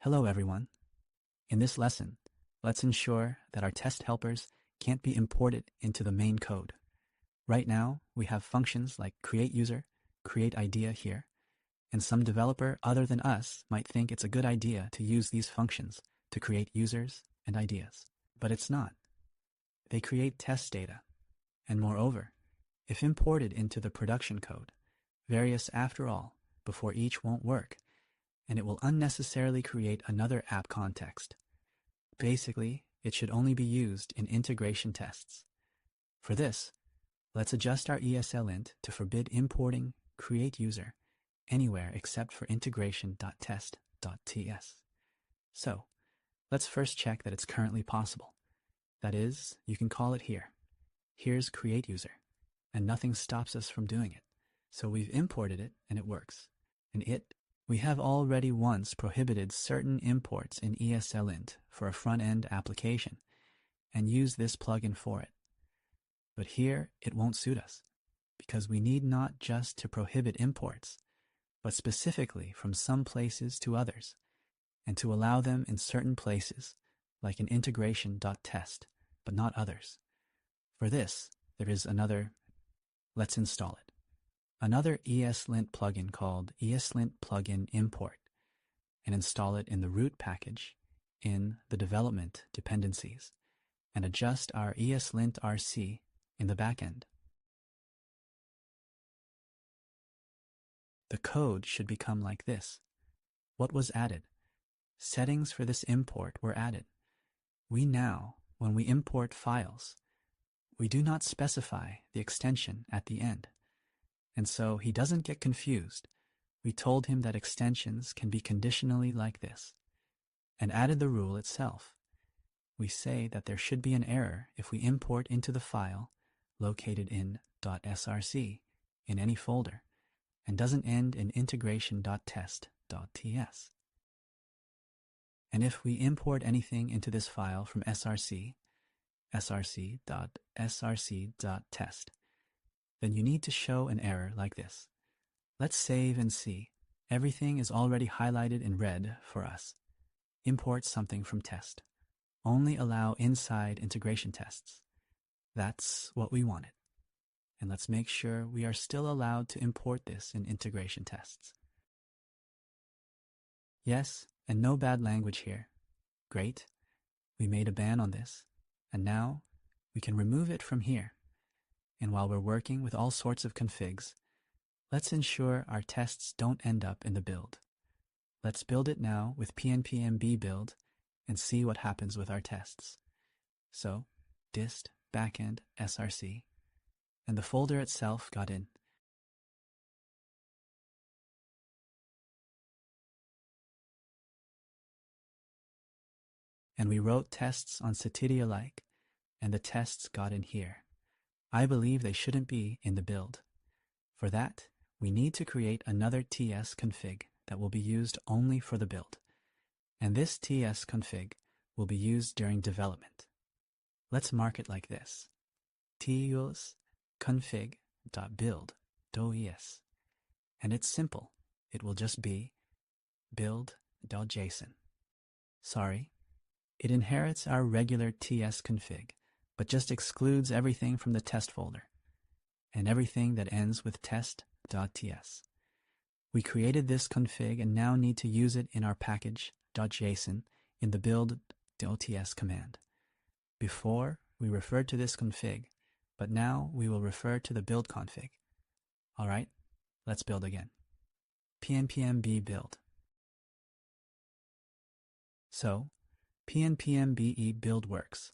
Hello everyone. In this lesson, let's ensure that our test helpers can't be imported into the main code. Right now, we have functions like createUser, createIdea here, and some developer other than us might think it's a good idea to use these functions to create users and ideas. But it's not. They create test data. And moreover, if imported into the production code, various after all, before each won't work, and it will unnecessarily create another app context. Basically, it should only be used in integration tests. For this, let's adjust our ESLint to forbid importing createUser anywhere except for integration.test.ts. So, let's first check that it's currently possible. That is, you can call it here. Here's createUser, and nothing stops us from doing it. So we've imported it, and it works. We have already once prohibited certain imports in ESLint for a front-end application and used this plugin for it. But here, it won't suit us, because we need not just to prohibit imports, but specifically from some places to others, and to allow them in certain places, like in integration.test, but not others. For this, there is let's install it. Another ESLint plugin called ESLint plugin import, and install it in the root package in the development dependencies, and adjust our ESLint RC in the backend. The code should become like this. What was added? Settings for this import were added. We now, when we import files, we do not specify the extension at the end. And so he doesn't get confused. We told him that extensions can be conditionally like this, and added the rule itself. We say that there should be an error if we import into the file located in .src in any folder, and doesn't end in integration.test.ts. And if we import anything into this file from src, src.src.test, then you need to show an error like this. Let's save and see. Everything is already highlighted in red for us. Import something from test. Only allow inside integration tests. That's what we wanted. And let's make sure we are still allowed to import this in integration tests. Yes, and no bad language here. Great. We made a ban on this. And now we can remove it from here. And while we're working with all sorts of configs, let's ensure our tests don't end up in the build. Let's build it now with pnpm build and see what happens with our tests. So, dist backend src, and the folder itself got in. And we wrote tests on Cetidia like, and the tests got in here. I believe they shouldn't be in the build. For that, we need to create another ts config that will be used only for the build. And this ts config will be used during development. Let's mark it like this. ts config.build.es. And it's simple. It will just be build.json. Sorry, it inherits our regular ts config, but just excludes everything from the test folder, and everything that ends with test.ts. We created this config and now need to use it in our package.json in the build.ts command. Before, we referred to this config, but now we will refer to the build config. All right, let's build again. pnpm build. So, pnpm build works.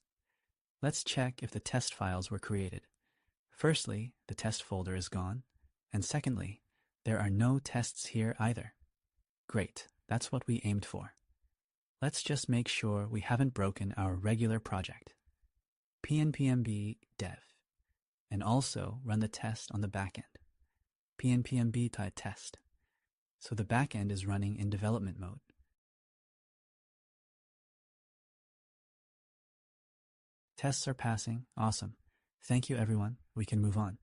Let's check if the test files were created. Firstly, the test folder is gone, and secondly, there are no tests here either. Great, that's what we aimed for. Let's just make sure we haven't broken our regular project. pnpm dev, and also run the test on the backend. pnpm test. So the backend is running in development mode. Tests are passing. Awesome. Thank you, everyone. We can move on.